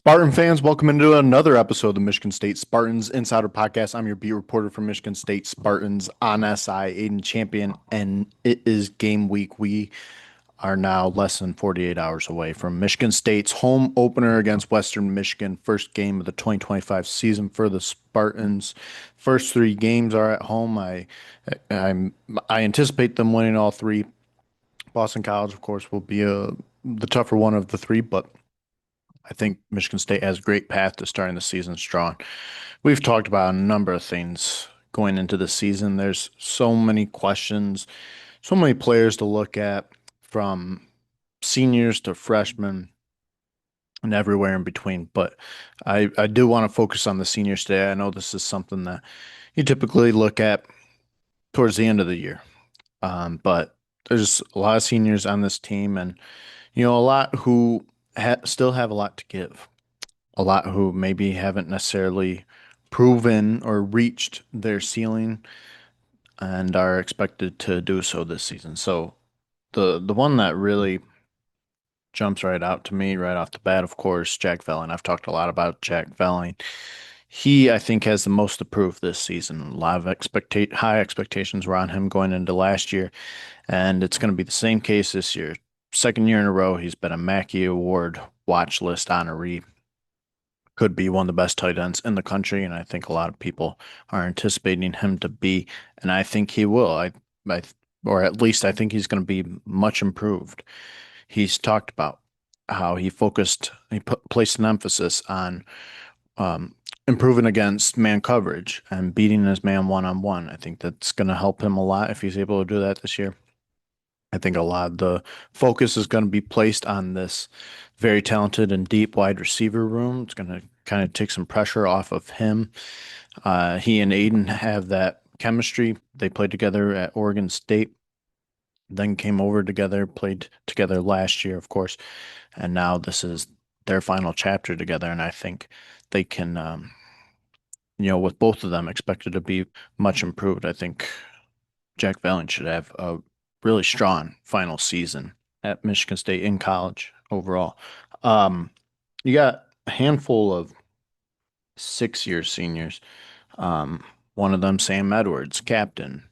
Spartan fans, welcome into another episode of the Michigan State Spartans Insider Podcast. I'm your beat reporter from Michigan State Spartans on SI, Aidan Champion, and it is game week. We are now less than 48 hours away from Michigan State's home opener against Western Michigan, first game of the 2025 season for the Spartans. First three games are at home. I'm I anticipate them winning all three. Boston College, of course, will be the tougher one of the three, but I think Michigan State has a great path to starting the season strong. We've talked about a number of things going into the season. There's so many questions, so many players to look at, from seniors to freshmen and everywhere in between. But I do want to focus on the seniors today. I know this is something that you typically look at towards the end of the year. But there's a lot of seniors on this team, and a lot who still have a lot to give, a lot who maybe haven't necessarily proven or reached their ceiling and are expected to do so this season. So the one that really jumps right out to me right off the bat, of course, Jack Velling. I've talked a lot about Jack Velling. He, I think, has the most to prove this season. A lot of high expectations were on him going into last year, and it's going to be the same case this year. Second year in a row, he's been a Mackey Award watch list honoree. Could be one of the best tight ends in the country, and I think a lot of people are anticipating him to be, and I think he will. I, or at least I think he's going to be much improved. He's talked about how placed an emphasis on improving against man coverage and beating his man one-on-one. I think that's going to help him a lot if he's able to do that this year. I think a lot of the focus is going to be placed on this very talented and deep wide receiver room. It's going to kind of take some pressure off of him. He and Aidan have that chemistry. They played together at Oregon State, then came over together, played together last year, of course, and now this is their final chapter together. And I think they can, with both of them expected to be much improved, I think Jack Velling should have a really strong final season at Michigan State in college overall. Um, you got a handful of 6-year seniors. One of them, Sam Edwards, captain.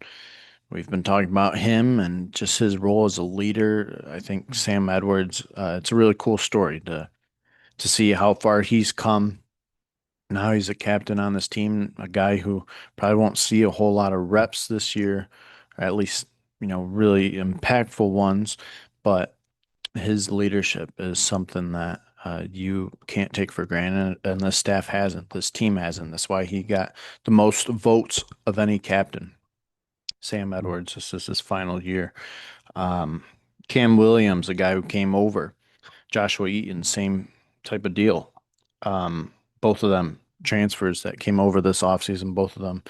We've been talking about him and just his role as a leader. I think Sam Edwards, it's a really cool story to see how far he's come. Now he's a captain on this team, a guy who probably won't see a whole lot of reps this year, or at least, really impactful ones. But his leadership is something that you can't take for granted, and the staff hasn't. This team hasn't. That's why he got the most votes of any captain. Sam Edwards, this is his final year. Um, Cam Williams, a guy who came over. Joshua Eaton, same type of deal. Both of them transfers that came over this offseason, both of them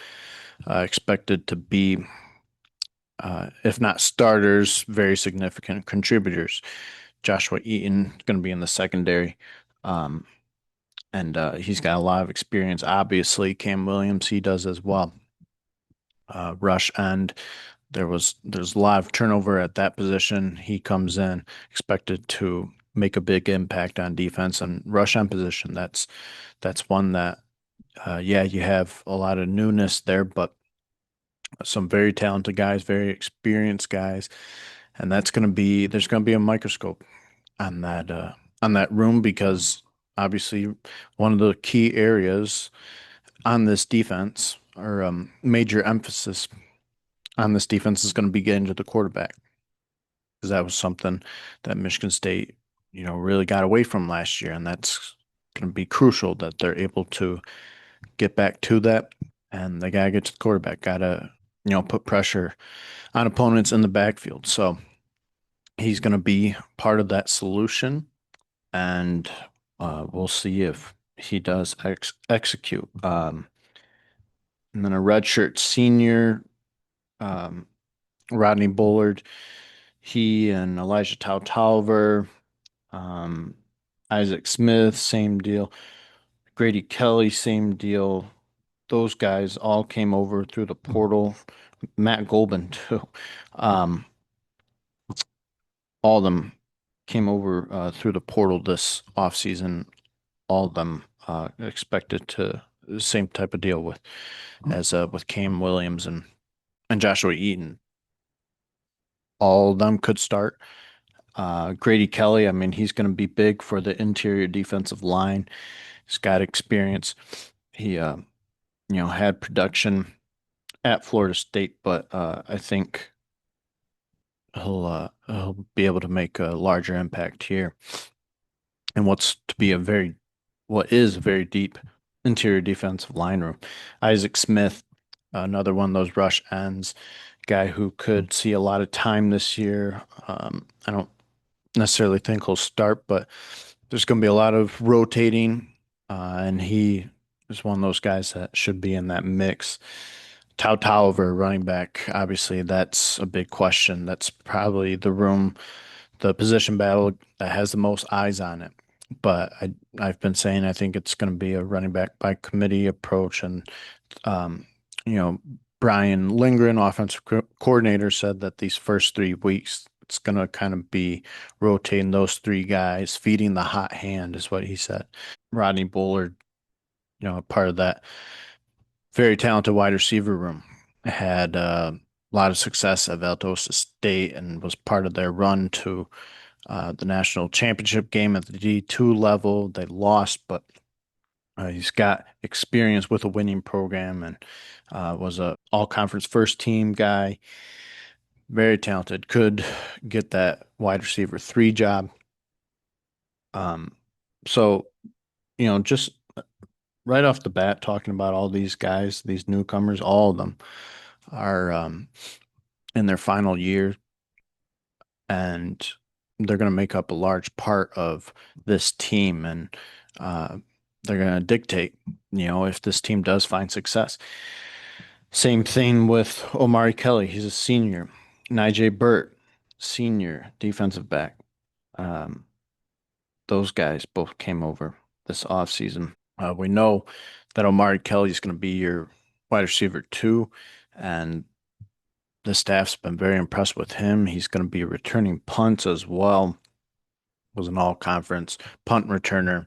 expected to be, if not starters, very significant contributors. Joshua Eaton going to be in the secondary. Um, and he's got a lot of experience. Obviously, Cam Williams, he does as well. Rush end. There's a lot of turnover at that position. He comes in expected to make a big impact on defense and rush end position. That's one that yeah, you have a lot of newness there, but some very talented guys, very experienced guys, and there's going to be a microscope on that room because obviously one of the key areas on this defense or major emphasis on this defense is going to be getting to the quarterback because that was something that Michigan State, really got away from last year, and that's going to be crucial that they're able to get back to that. And they got to get to the quarterback, got to, put pressure on opponents in the backfield. So he's going to be part of that solution, and we'll see if he does execute. And then a redshirt senior, um, Rodney Bullard, he and Elijah Tolliver, um, Isaac Smith, same deal. Grady Kelly, same deal. Those guys all came over through the portal. Matt Golban, too. Um, all of them came over through the portal this offseason. all of them expected to the same type of deal with Cam Williams and Joshua Eaton. All of them could start. Grady Kelly, I mean, he's going to be big for the interior defensive line. He's got experience. He, had production at Florida State, but I think he'll be able to make a larger impact here. And what is a very deep interior defensive line room. Isaac Smith, another one of those rush ends, guy who could see a lot of time this year. I don't necessarily think he'll start, but there's going to be a lot of rotating, and he is one of those guys that should be in that mix. Tao Tolliver, running back, obviously that's a big question. That's probably the position battle that has the most eyes on it. But I've been saying I think it's going to be a running back by committee approach, and um, you know Brian Lindgren, offensive coordinator, said that these first 3 weeks it's going to kind of be rotating those three guys, feeding the hot hand is what he said. Rodney Bullard, a part of that very talented wide receiver room, had a lot of success at Valdosta State and was part of their run to the national championship game at the D2 level. They lost, but he's got experience with a winning program and was a all conference first team guy. Very talented. Could get that wide receiver three job. Um, so, just right off the bat, talking about all these guys, these newcomers, all of them are in their final year, and they're going to make up a large part of this team, and uh, they're going to dictate, if this team does find success. Same thing with Omari Kelly. He's a senior. Nijay Burt, senior defensive back. Um, those guys both came over this offseason. We know that Omari Kelly is going to be your wide receiver too, and the staff's been very impressed with him. He's going to be returning punts as well. Was an all-conference punt returner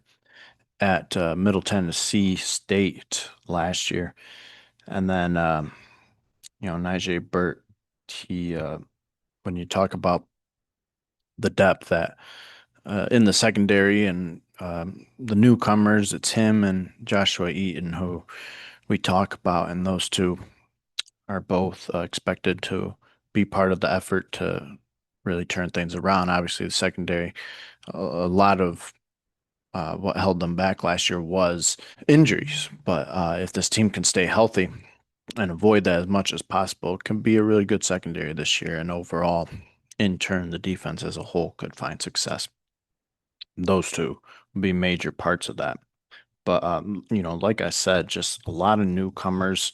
at Middle Tennessee State last year, and then Nijay Burt. He when you talk about the depth that in the secondary and the newcomers, it's him and Joshua Eaton who we talk about, and those two are both expected to be part of the effort to really turn things around. Obviously, the secondary, a lot of what held them back last year was injuries. But if this team can stay healthy and avoid that as much as possible, it can be a really good secondary this year. And overall, in turn, the defense as a whole could find success. Those two would be major parts of that. But like I said, just a lot of newcomers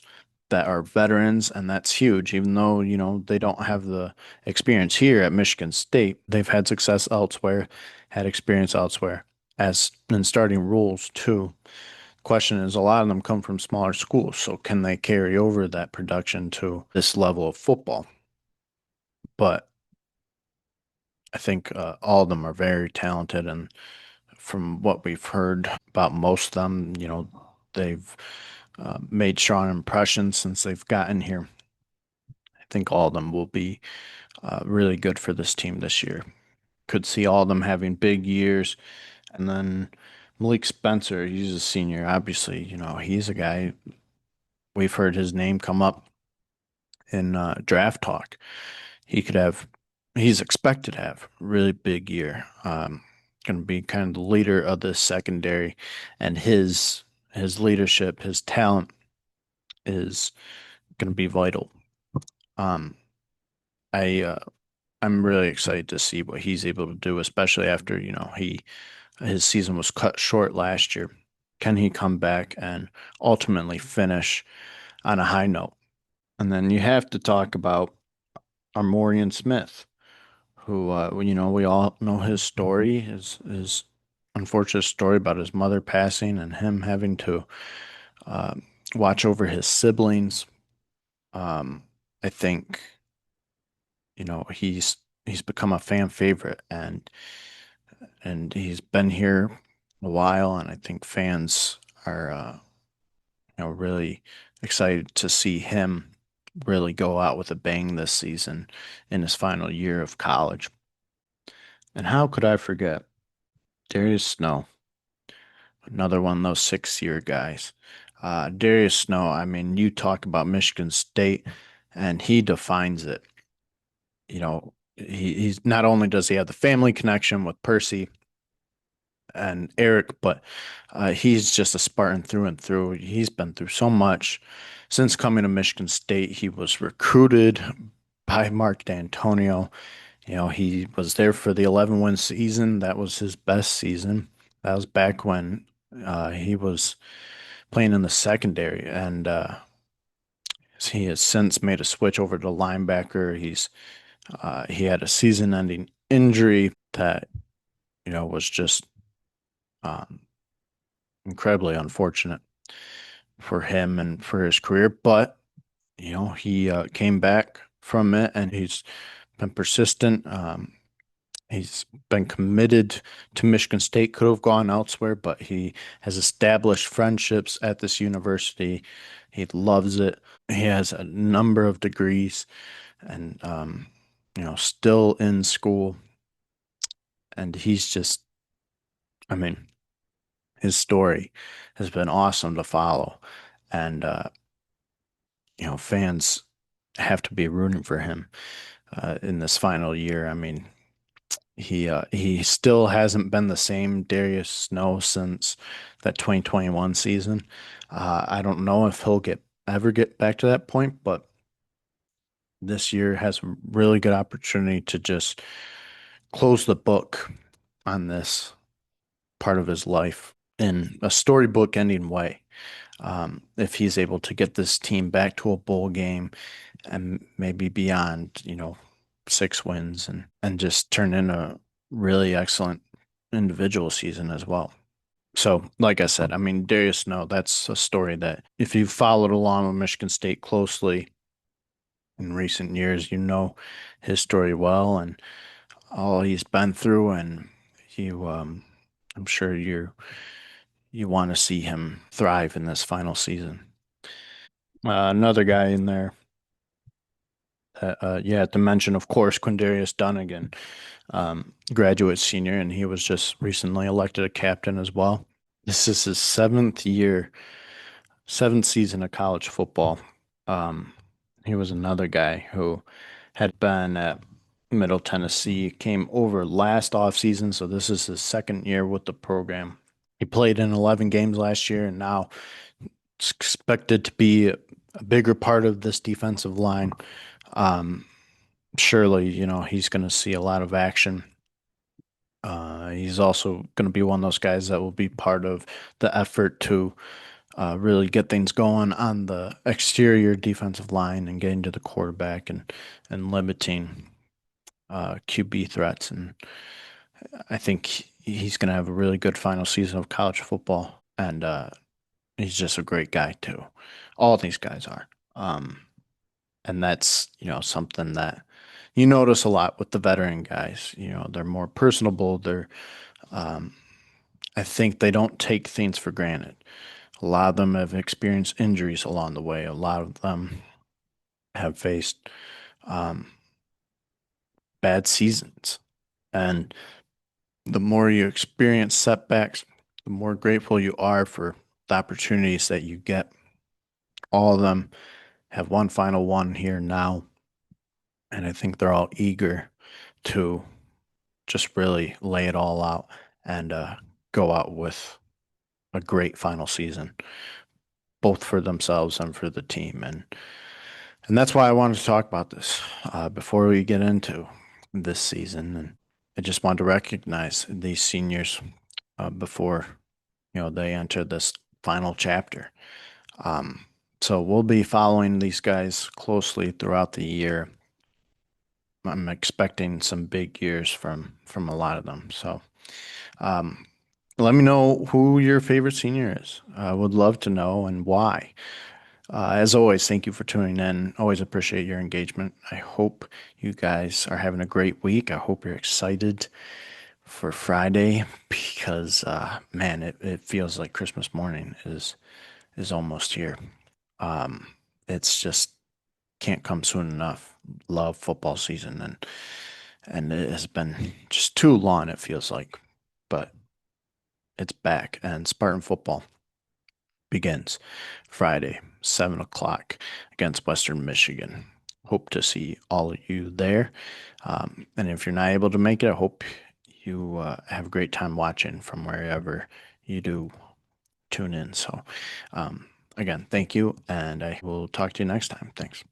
that are veterans, and that's huge. Even though, they don't have the experience here at Michigan State, they've had success elsewhere, had experience elsewhere, as in starting roles too. Question is, a lot of them come from smaller schools, so can they carry over that production to this level of football? But I think all of them are very talented, and from what we've heard about most of them, they've made strong impressions since they've gotten here. I think all of them will be really good for this team this year. Could see all of them having big years. And then Malik Spencer, he's a senior. Obviously, he's a guy we've heard his name come up in draft talk. He could have, he's expected to have a really big year. Going to be kind of the leader of the secondary, and his leadership, his talent is going to be vital. Um, I I'm really excited to see what he's able to do, especially after, his season was cut short last year. Can he come back and ultimately finish on a high note? And then you have to talk about Armorian Smith, who we all know his story, his unfortunate story about his mother passing and him having to uh, watch over his siblings. Um, I think he's become a fan favorite, and he's been here. a while, and I think fans are really excited to see him really go out with a bang this season in his final year of college. And how could I forget Darius Snow, another one of those 6 year guys. Darius Snow, I mean, you talk about Michigan State, and he defines it. He's not only does he have the family connection with Percy and Eric, but he's just a Spartan through and through. He's been through so much since coming to Michigan State. He was recruited by Mark D'Antonio. He was there for the 11-win season. That was his best season. That was back when he was playing in the secondary, and he has since made a switch over to linebacker. He had a season-ending injury that was just um, incredibly unfortunate for him and for his career. But he came back from it, and he's been persistent. He's been committed to Michigan State, could have gone elsewhere, but he has established friendships at this university. He loves it. He has a number of degrees and, still in school. And he's just, I mean, his story has been awesome to follow. And, fans have to be rooting for him in this final year. I mean, he still hasn't been the same Darius Snow since that 2021 season. I don't know if he'll ever get back to that point, but this year has a really good opportunity to just close the book on this part of his life in a storybook ending way. If he's able to get this team back to a bowl game and maybe beyond, 6 wins and just turn in a really excellent individual season as well. So, like I said, I mean, Darius Snow, that's a story that if you've followed along with Michigan State closely in recent years, you know his story well and all he's been through, and I'm sure you want to see him thrive in this final season. Another guy in there, yeah, to mention, of course, Quindarius Dunnigan, graduate senior, and he was just recently elected a captain as well. This is his seventh season of college football. Um, he was another guy who had been at Middle Tennessee, came over last offseason, so this is his second year with the program. He played in 11 games last year, and now it's expected to be a bigger part of this defensive line. Um, Surely, he's going to see a lot of action. He's also going to be one of those guys that will be part of the effort to really get things going on the exterior defensive line and getting to the quarterback and limiting QB threats. And I think he's going to have a really good final season of college football. And he's just a great guy too. All these guys are. And that's, something that you notice a lot with the veteran guys. They're more personable. Um, I think they don't take things for granted. A lot of them have experienced injuries along the way. A lot of them have faced um, bad seasons. And the more you experience setbacks, the more grateful you are for the opportunities that you get. All of them have one final one here now. And I think they're all eager to just really lay it all out and go out with a great final season, both for themselves and for the team. And that's why I wanted to talk about this before we get into this season. And I just wanted to recognize these seniors before they enter this final chapter. Um, so we'll be following these guys closely throughout the year. I'm expecting some big years from a lot of them. So um, let me know who your favorite senior is. I would love to know and why. As always, thank you for tuning in. Always appreciate your engagement. I hope you guys are having a great week. I hope you're excited for Friday because man, it feels like Christmas morning is almost here. Um, it's just can't come soon enough. Love football season and it has been just too long, it feels like. But it's back and Spartan football begins Friday, 7 o'clock against Western Michigan. Hope to see all of you there. And if you're not able to make it, I hope you have a great time watching from wherever you do tune in. So, again, thank you, and I will talk to you next time. Thanks.